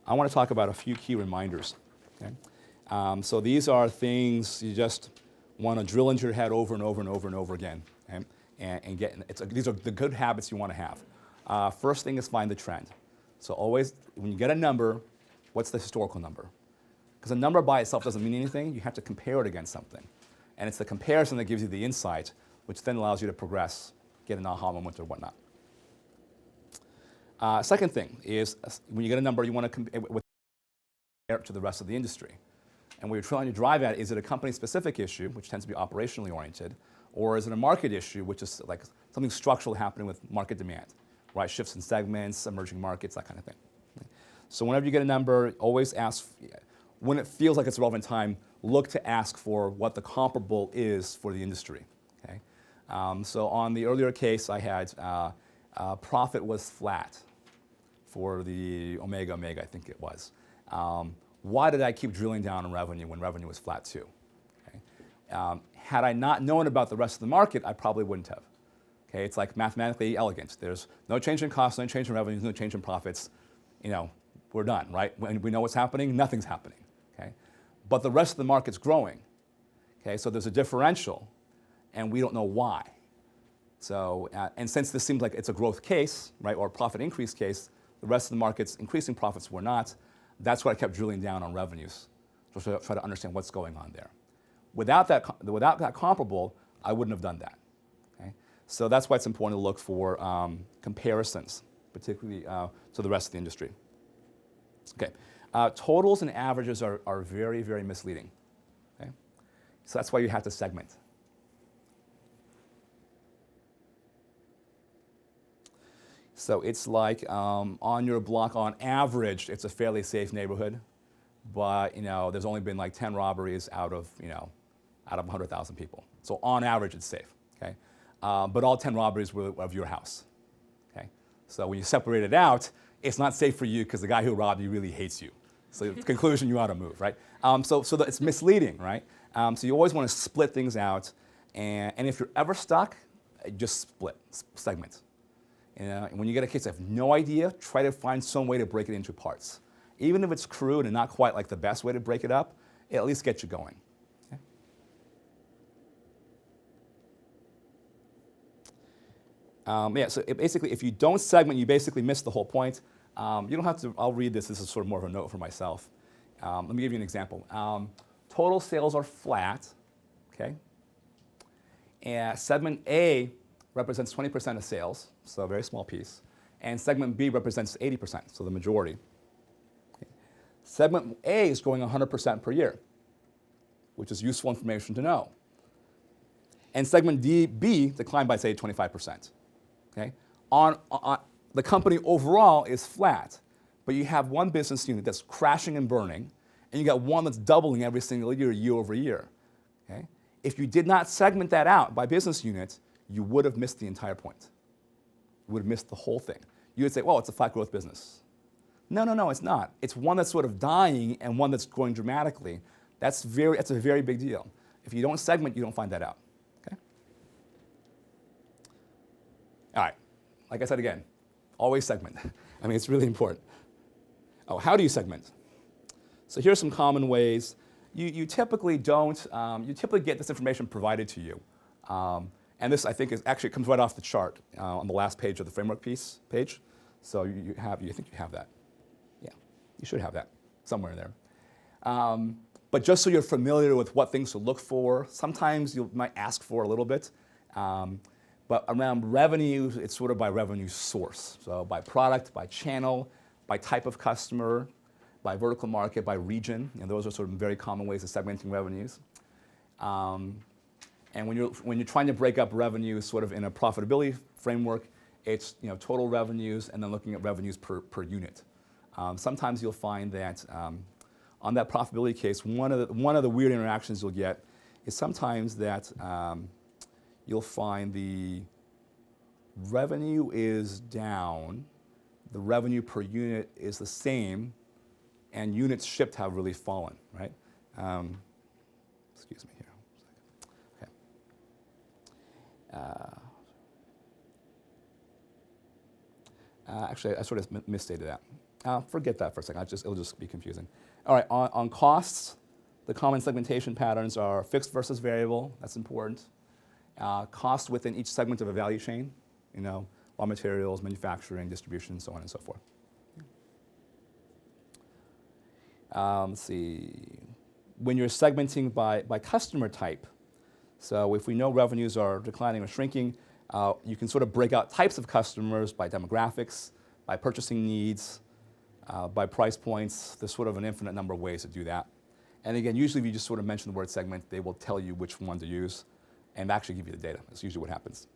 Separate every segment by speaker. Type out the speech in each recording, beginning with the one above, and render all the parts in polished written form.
Speaker 1: I want to talk about a few key reminders. Okay? So these are things you just want to drill into your head over and over and over and over again. Okay? And these are the good habits you want to have. First thing is find the trend. So always, when you get a number, what's the historical number? Because a number by itself doesn't mean anything. You have to compare it against something. And it's the comparison that gives you the insight, which then allows you to progress, get an aha moment or whatnot. Second thing is, when you get a number, you want to compare it to the rest of the industry. And what you're trying to drive at, is it a company-specific issue, which tends to be operationally oriented, or is it a market issue, which is like something structural happening with market demand, right? Shifts in segments, emerging markets, that kind of thing. So whenever you get a number, always ask, when it feels like it's a relevant time, look to ask for what the comparable is for the industry. Okay? So on the earlier case, I had profit was flat for the Omega, I think it was. Why did I keep drilling down on revenue when revenue was flat too? Okay? Had I not known about the rest of the market, I probably wouldn't have. Okay? It's like mathematically elegant. There's no change in costs, no change in revenues, no change in profits. You know, we're done, right? When we know what's happening, nothing's happening. Okay? But the rest of the market's growing. Okay? So there's a differential, and we don't know why. So, and since this seems like it's a growth case, right, or a profit increase case, the rest of the market's increasing profits were not. That's why I kept drilling down on revenues, to try to understand what's going on there. Without that comparable, I wouldn't have done that. Okay? So that's why it's important to look for comparisons, particularly to the rest of the industry. Okay. Totals and averages are very, very misleading. Okay? So that's why you have to segment. So it's like on your block, on average, it's a fairly safe neighborhood, but there's only been like 10 robberies out of 100,000 people. So on average, it's safe. Okay, but all 10 robberies were of your house. Okay, so when you separate it out, it's not safe for you because the guy who robbed you really hates you. So the conclusion, you ought to move, right? So it's misleading, right? So you always want to split things out, and if you're ever stuck, just segment. When you get a case, I have no idea, try to find some way to break it into parts. Even if it's crude and not quite like the best way to break it up, it at least gets you going. Okay? Yeah, so basically, if you don't segment, you basically miss the whole point. You don't have to, I'll read this. This is sort of more of a note for myself. Let me give you an example. Total sales are flat, okay? And segment A represents 20% of sales, so a very small piece. And segment B represents 80%, so the majority. Okay. Segment A is growing 100% per year, which is useful information to know. And segment B declined by, say, 25%. Okay? The company overall is flat, but you have one business unit that's crashing and burning, and you got one that's doubling every single year, year over year. Okay? If you did not segment that out by business unit, you would have missed the entire point. You would have missed the whole thing. You would say, well, it's a flat growth business. No, it's not. It's one that's sort of dying and one that's growing dramatically. That's a very big deal. If you don't segment, you don't find that out. Okay? All right. Like I said again, always segment. I mean, it's really important. Oh, how do you segment? So here's some common ways. You typically don't, you typically get this information provided to you. And this, I think, actually comes right off the chart on the last page of the framework page. So you think you have that. Yeah, you should have that somewhere in there. But just so you're familiar with what things to look for, sometimes you might ask for a little bit. But around revenue, it's sort of by revenue source. So by product, by channel, by type of customer, by vertical market, by region. Those are sort of very common ways of segmenting revenues. And when you're trying to break up revenues sort of in a profitability framework, it's total revenues and then looking at revenues per unit. Sometimes you'll find that on that profitability case, one of the weird interactions you'll get is sometimes that you'll find the revenue is down, the revenue per unit is the same, and units shipped have really fallen, right? Excuse me here. Actually, I sort of misstated that. Forget that for a second. It'll just be confusing. All right, on costs, the common segmentation patterns are fixed versus variable. That's important. Cost within each segment of a value chain, raw materials, manufacturing, distribution, so on and so forth. Let's see. When you're segmenting by customer type, so if we know revenues are declining or shrinking, you can sort of break out types of customers by demographics, by purchasing needs, by price points. There's sort of an infinite number of ways to do that. And again, usually if you just sort of mention the word segment, they will tell you which one to use and actually give you the data. That's usually what happens.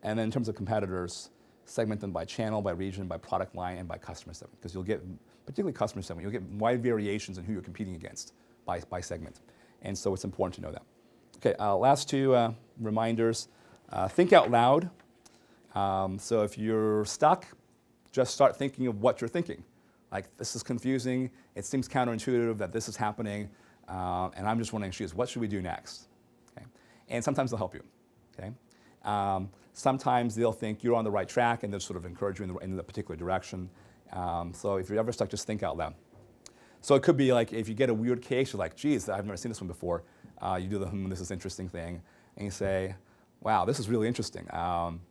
Speaker 1: And then in terms of competitors, segment them by channel, by region, by product line, and by customer segment. Because you'll get, particularly customer segment, you'll get wide variations in who you're competing against by segment. And so it's important to know that. Okay, last two reminders. Think out loud. So if you're stuck, just start thinking of what you're thinking. Like, this is confusing, it seems counterintuitive that this is happening, and I'm just wondering, what should we do next? Okay? And sometimes they'll help you. Okay? Sometimes they'll think you're on the right track and they'll sort of encourage you in the particular direction. So if you're ever stuck, just think out loud. So it could be like, if you get a weird case, you're like, geez, I've never seen this one before. You do the this is interesting thing, and you say, wow, this is really interesting. I'm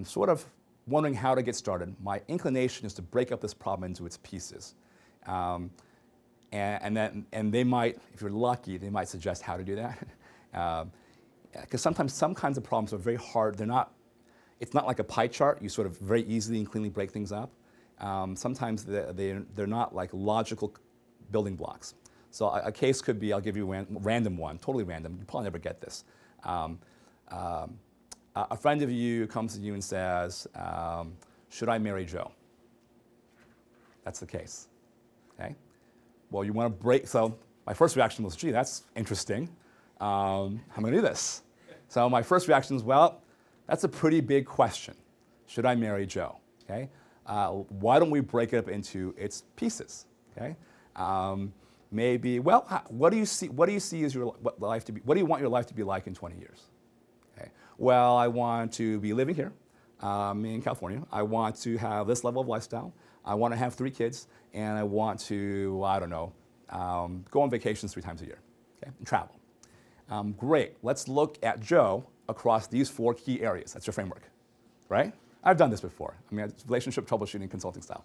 Speaker 1: sort of wondering how to get started. My inclination is to break up this problem into its pieces. And they might, if you're lucky, they might suggest how to do that. Because sometimes some kinds of problems are very hard. It's not like a pie chart. You sort of very easily and cleanly break things up. Sometimes they're not like logical building blocks. So a case could be, I'll give you a random one, totally random. You probably never get this. A friend of you comes to you and says, should I marry Joe? That's the case. Okay? Well, you want to break, so my first reaction was, gee, that's interesting. How am I going to do this? So my first reaction is, well, that's a pretty big question. Should I marry Joe? Okay? Why don't we break it up into its pieces? Okay? Maybe, well, what do you see as your life to be? What do you want your life to be like in 20 years? Okay. Well, I want to be living here in California. I want to have this level of lifestyle. I want to have 3 kids, and I want to, I don't know, go on vacations 3 times a year, okay, and travel. Great. Let's look at Joe across these 4 key areas. That's your framework, right? I've done this before. I mean, it's relationship troubleshooting consulting style.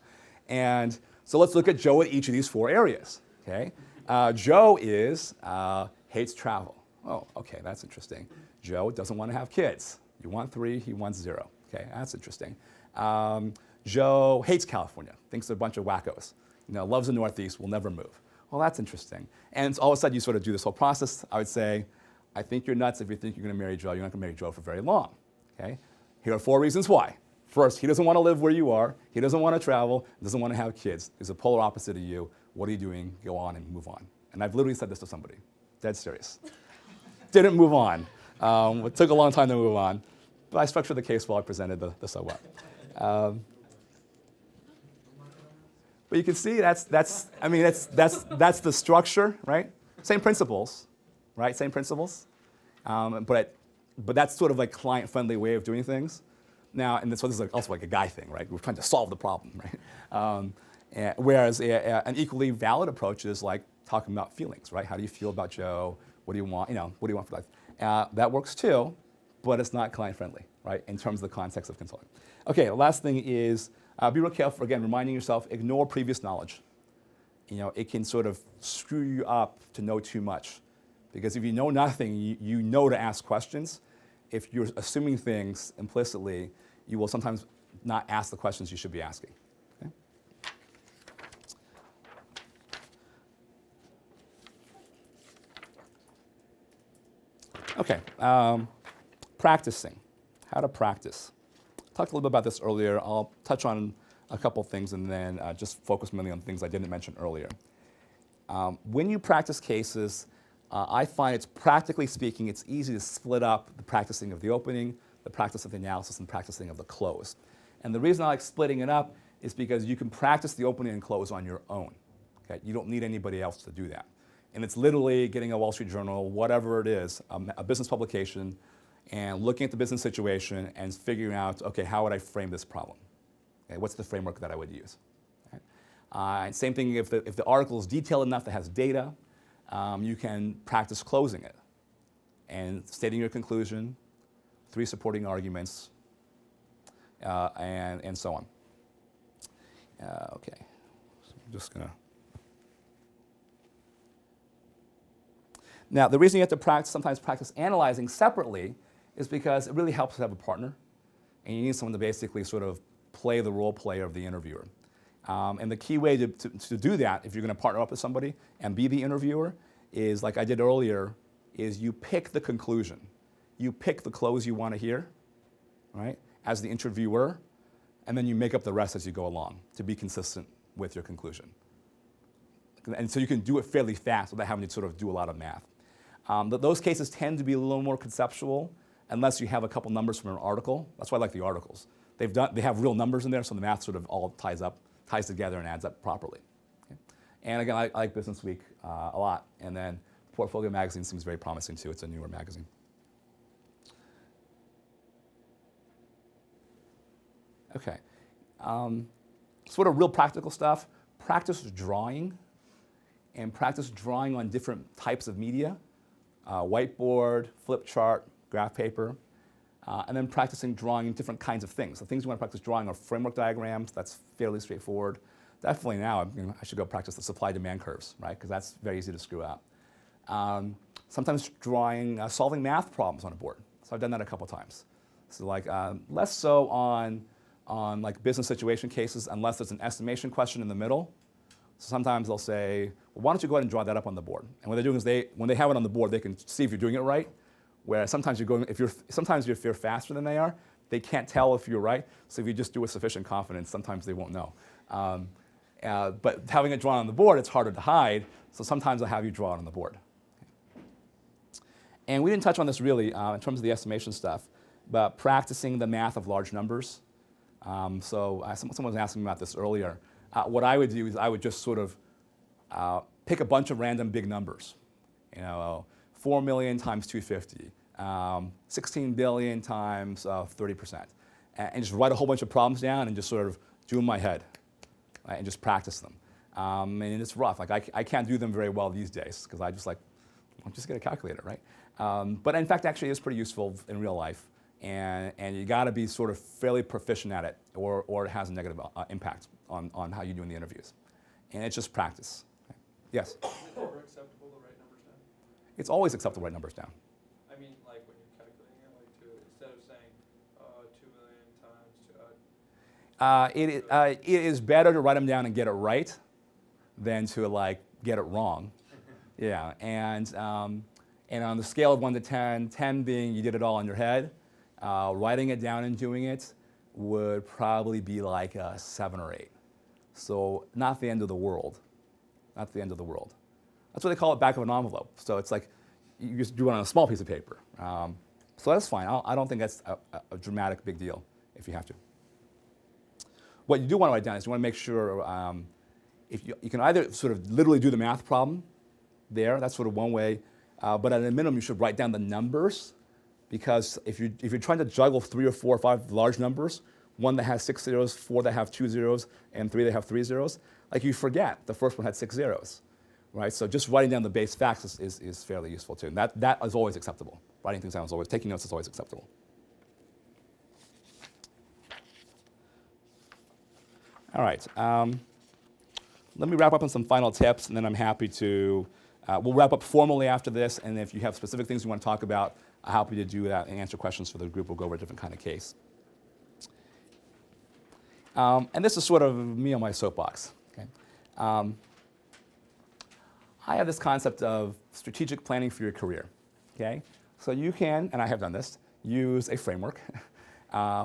Speaker 1: And so let's look at Joe at each of these 4 areas. Okay? Joe hates travel. Oh, okay, that's interesting. Joe doesn't want to have kids. You want 3, he wants 0. Okay, that's interesting. Joe hates California, thinks they're a bunch of wackos. Loves the Northeast, will never move. Well, that's interesting. And all of a sudden you sort of do this whole process. I would say, I think you're nuts if you think you're going to marry Joe. You're not going to marry Joe for very long. Okay? Here are 4 reasons why. First, he doesn't want to live where you are. He doesn't want to travel. Doesn't want to have kids. He's a polar opposite of you. What are you doing? Go on and move on. And I've literally said this to somebody. Dead serious. Didn't move on. It took a long time to move on. But I structured the case while I presented the so what. But you can see that's the structure, right? Same principles, right? Same principles. But that's sort of like client-friendly way of doing things. Now, and so this is also like a guy thing, right? We're trying to solve the problem, right? Whereas an equally valid approach is like talking about feelings, right? How do you feel about Joe? What do you want? What do you want for life? That works too, but it's not client-friendly, right? In terms of the context of consulting. Okay, the last thing is be real careful, again, reminding yourself, ignore previous knowledge. It can sort of screw you up to know too much. Because if you know nothing, you know to ask questions. If you're assuming things implicitly, you will sometimes not ask the questions you should be asking. Okay, practicing, how to practice. I talked a little bit about this earlier. I'll touch on a couple things and then just focus mainly on things I didn't mention earlier. When you practice cases, I find it's practically speaking, it's easy to split up the practicing of the opening, the practice of the analysis, and practicing of the close. And the reason I like splitting it up is because you can practice the opening and close on your own. Okay? You don't need anybody else to do that. And it's literally getting a Wall Street Journal, whatever it is, a business publication, and looking at the business situation and figuring out, okay, how would I frame this problem? Okay, what's the framework that I would use? And same thing if the article is detailed enough that has data, you can practice closing it and stating your conclusion, 3 supporting arguments, and so on. Okay, so I'm just gonna. Now, the reason you have to sometimes practice analyzing separately is because it really helps to have a partner, and you need someone to basically sort of play the role player of the interviewer. And the key way to do that, if you're going to partner up with somebody and be the interviewer, is like I did earlier, is you pick the conclusion. You pick the close you want to hear, right, as the interviewer, and then you make up the rest as you go along to be consistent with your conclusion. And so you can do it fairly fast without having to sort of do a lot of math. But those cases tend to be a little more conceptual unless you have a couple numbers from an article. That's why I like the articles. They have real numbers in there, so the math sort of all ties together and adds up properly. Okay? And again, I like Business Week a lot. And then Portfolio Magazine seems very promising too. It's a newer magazine. Okay. Sort of real practical stuff. Practice drawing. And practice drawing on different types of media. Whiteboard, flip chart, graph paper. And then practicing drawing different kinds of things. The things you want to practice drawing are framework diagrams. That's fairly straightforward. Definitely now, I should go practice the supply-demand curves, right? Because that's very easy to screw up. Sometimes drawing, solving math problems on a board. So I've done that a couple times. So like less so on like business situation cases unless there's an estimation question in the middle. So sometimes they'll say, well, why don't you go ahead and draw that up on the board? And what they're doing is when they have it on the board, they can see if you're doing it right. Where sometimes sometimes if you're faster than they are, they can't tell if you're right. So if you just do with sufficient confidence, sometimes they won't know. But having it drawn on the board, it's harder to hide. So sometimes I'll have you draw it on the board. And we didn't touch on this really in terms of the estimation stuff, but practicing the math of large numbers. Someone was asking me about this earlier. What I would do is I would just sort of pick a bunch of random big numbers. 4 million times 250, 16 billion times 30%. And just write a whole bunch of problems down and just sort of do them in my head, right, and just practice them. And it's rough. Like I can't do them very well these days because I'll just get a calculator, right? But in fact, actually, it's pretty useful in real life. And you got to be sort of fairly proficient at it or it has a negative impact on how you do in the interviews. And it's just practice. Okay. Yes?
Speaker 2: Is it ever acceptable to write numbers down?
Speaker 1: It's always acceptable to write numbers down.
Speaker 2: I mean, like when you're calculating it, like instead of saying 2 million times 2.
Speaker 1: It is better to write them down and get it right than to like get it wrong. Yeah, and on the scale of 1 to 10, 10 being you did it all in your head, writing it down and doing it would probably be like a 7 or 8. So not the end of the world. Not the end of the world. That's what they call it, back of an envelope. So it's like you just do it on a small piece of paper. So that's fine. I don't think that's a dramatic big deal if you have to. What you do want to write down is you want to make sure if you can either sort of literally do the math problem there. That's sort of one way. But at a minimum, you should write down the numbers because if you're trying to juggle 3 or 4 or 5 large numbers, one that has 6 zeros, 4 that have 2 zeros, and 3 that have 3 zeros, like you forget the first one had 6 zeros, right? So just writing down the base facts is fairly useful too. And that is always acceptable. Writing things down is always, taking notes is always acceptable. All right. Let me wrap up on some final tips, and then I'm happy to, we'll wrap up formally after this, and if you have specific things you want to talk about, I'm happy to do that and answer questions for the group. We'll go over a different kind of case. And this is sort of me on my soapbox. Okay? I have this concept of strategic planning for your career. Okay? So you can, and I have done this, use a framework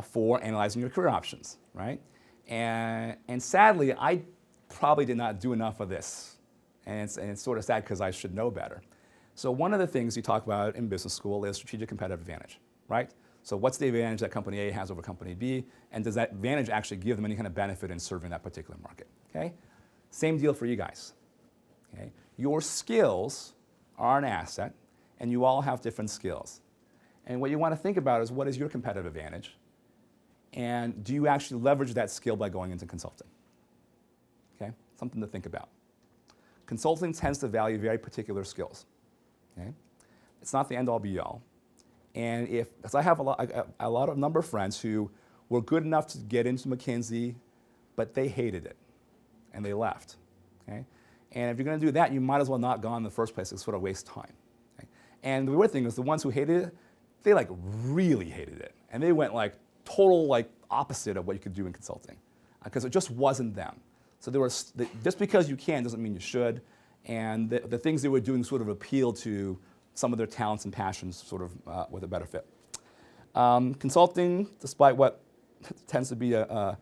Speaker 1: for analyzing your career options, right? And sadly, I probably did not do enough of this. And it's sort of sad because I should know better. So one of the things you talk about in business school is strategic competitive advantage, right? So what's the advantage that company A has over company B, and does that advantage actually give them any kind of benefit in serving that particular market, okay? Same deal for you guys, okay? Your skills are an asset, and you all have different skills. And what you want to think about is what is your competitive advantage, and do you actually leverage that skill by going into consulting, okay? something to think about. Consulting tends to value very particular skills. Okay? It's not the end-all be-all. And because I have a number of friends who were good enough to get into McKinsey, but they hated it, and they left. Okay? And if you're going to do that, you might as well not go in the first place. It's sort of waste time. Okay? And the weird thing is, the ones who hated it, they like really hated it, and they went like total like opposite of what you could do in consulting, because it just wasn't them. So just because you can doesn't mean you should, and the things they were doing sort of appealed to some of their talents and passions sort of with a better fit. Consulting, despite what tends to be the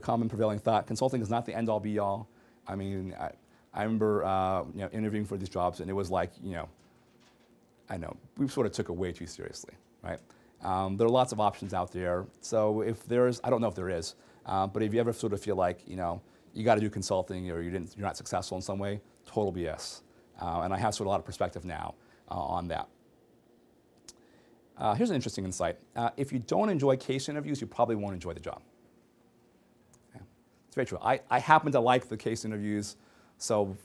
Speaker 1: common prevailing thought, consulting is not the end-all be-all. I mean, I remember interviewing for these jobs, and it was like, I know, we sort of took it way too seriously, right? There are lots of options out there. So if there's, I don't know if there is, but if you ever sort of feel like, you got to do consulting or you're not successful in some way, total BS. And I have sort of a lot of perspective now on that. Here's an interesting insight. If you don't enjoy case interviews, you probably won't enjoy the job. Okay. It's very true. I happen to like the case interviews, so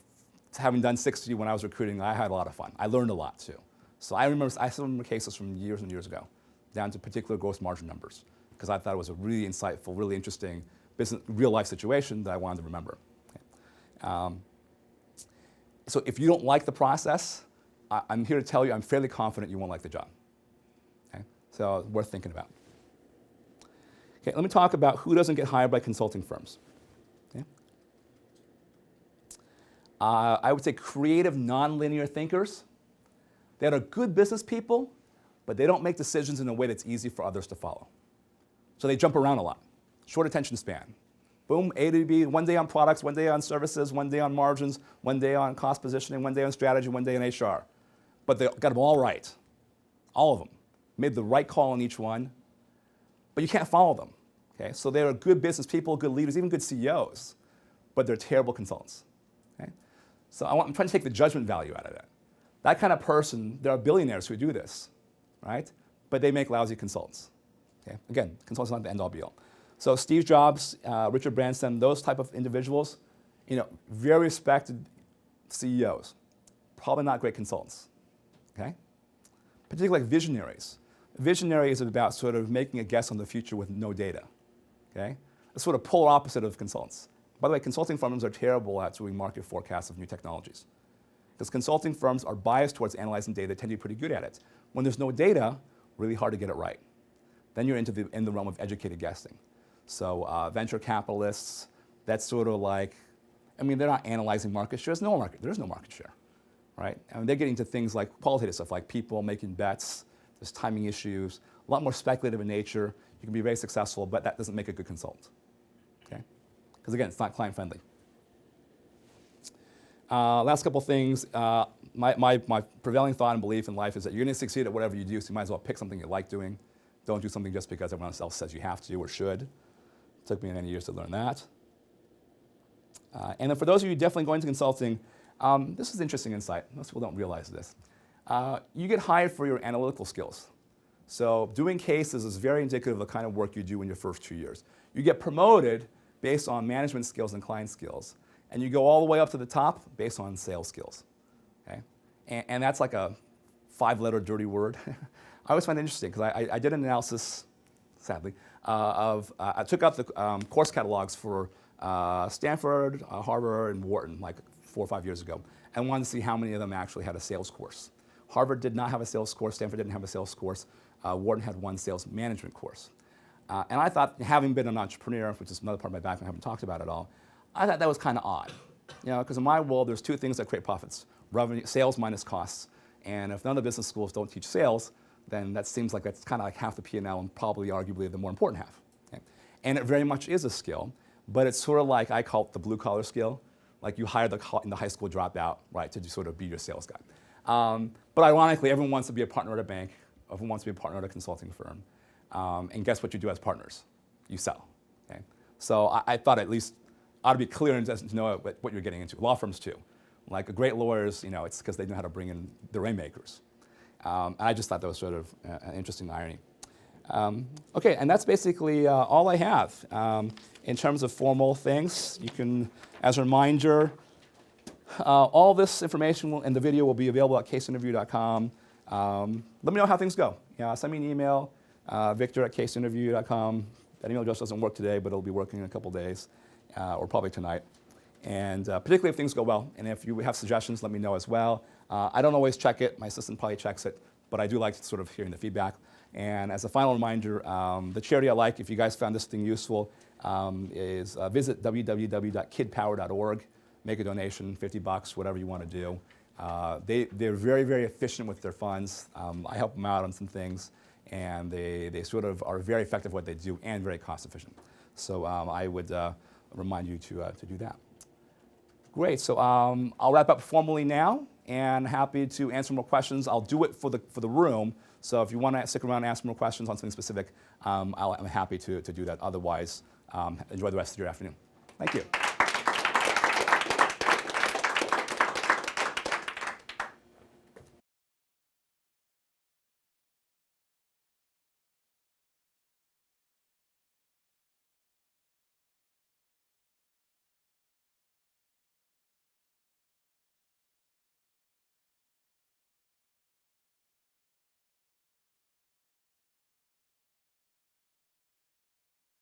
Speaker 1: having done 60 when I was recruiting, I had a lot of fun. I learned a lot too. So I still remember cases from years and years ago, down to particular gross margin numbers, because I thought it was a really insightful, really interesting business, real-life situation that I wanted to remember. Okay. So if you don't like the process, I'm here to tell you I'm fairly confident you won't like the job. Okay? So worth thinking about. Okay, let me talk about who doesn't get hired by consulting firms. Okay? I would say creative, nonlinear thinkers that are good business people, but they don't make decisions in a way that's easy for others to follow. So they jump around a lot. Short attention span. Boom, A to B, one day on products, one day on services, one day on margins, one day on cost positioning, one day on strategy, one day on HR. But they got them all right. All of them. Made the right call on each one, but you can't follow them. Okay? So they're good business people, good leaders, even good CEOs, but they're terrible consultants. Okay? So I'm trying to take the judgment value out of that. That kind of person, there are billionaires who do this, right? But they make lousy consultants. Okay? Again, consultants are not the end-all be-all. So Steve Jobs, Richard Branson, those type of individuals, very respected CEOs, probably not great consultants. Okay? Particularly like visionaries. A visionary is about sort of making a guess on the future with no data. Okay? It's sort of polar opposite of consultants. By the way, consulting firms are terrible at doing market forecasts of new technologies. Because consulting firms are biased towards analyzing data, tend to be pretty good at it. When there's no data, really hard to get it right. Then you're in the realm of educated guessing. So venture capitalists, that's sort of like, they're not analyzing market share. There's no market share, right? They're getting to things like qualitative stuff, like people making bets, there's timing issues, a lot more speculative in nature. You can be very successful, but that doesn't make a good consultant, okay? Because again, it's not client friendly. Last couple things, my prevailing thought and belief in life is that you're going to succeed at whatever you do, so you might as well pick something you like doing. Don't do something just because everyone else says you have to or should. It took me many years to learn that. And then for those of you definitely going to consulting, this is interesting insight. Most people don't realize this. You get hired for your analytical skills. So doing cases is very indicative of the kind of work you do in your first 2 years. You get promoted based on management skills and client skills. And you go all the way up to the top based on sales skills. Okay? And that's like a 5-letter dirty word. I always find it interesting because I did an analysis, sadly, I took out the course catalogs for Stanford, Harvard, and Wharton like 4 or 5 years ago, and wanted to see how many of them actually had a sales course. Harvard did not have a sales course, Stanford didn't have a sales course, Wharton had one sales management course. And I thought, having been an entrepreneur, which is another part of my background I haven't talked about at all, I thought that was kind of odd. Because in my world, there's 2 things that create profits: revenue, sales minus costs. And if none of the business schools don't teach sales, then that seems like that's kind of like half the P&L and probably arguably the more important half. Okay? And it very much is a skill, but it's sort of like, I call it the blue-collar skill. Like you hire the high school dropout, right, to sort of be your sales guy. But ironically, everyone wants to be a partner at a bank, everyone wants to be a partner at a consulting firm. And guess what you do as partners? You sell. Okay? So I thought at least ought to be clear and to know what you're getting into. Law firms too. Like great lawyers, it's because they know how to bring in the rainmakers. And I just thought that was sort of an interesting irony. Okay, and that's basically all I have. In terms of formal things, you can, as a reminder, all this information and the video will be available at caseinterview.com. Let me know how things go. Send me an email, victor@caseinterview.com. That email address doesn't work today, but it'll be working in a couple days, or probably tonight. And particularly if things go well, and if you have suggestions, let me know as well. I don't always check it. My assistant probably checks it, but I do like sort of hearing the feedback. And as a final reminder, the charity I like, if you guys found this thing useful, is visit www.kidpower.org. Make a donation, $50, whatever you want to do. They're very, very efficient with their funds. I help them out on some things, and they sort of are very effective at what they do and very cost efficient. So I would remind you to do that. Great, so I'll wrap up formally now, and happy to answer more questions. I'll do it for the room, so if you want to stick around and ask more questions on something specific, I'm happy to do that. Otherwise, enjoy the rest of your afternoon. Thank you.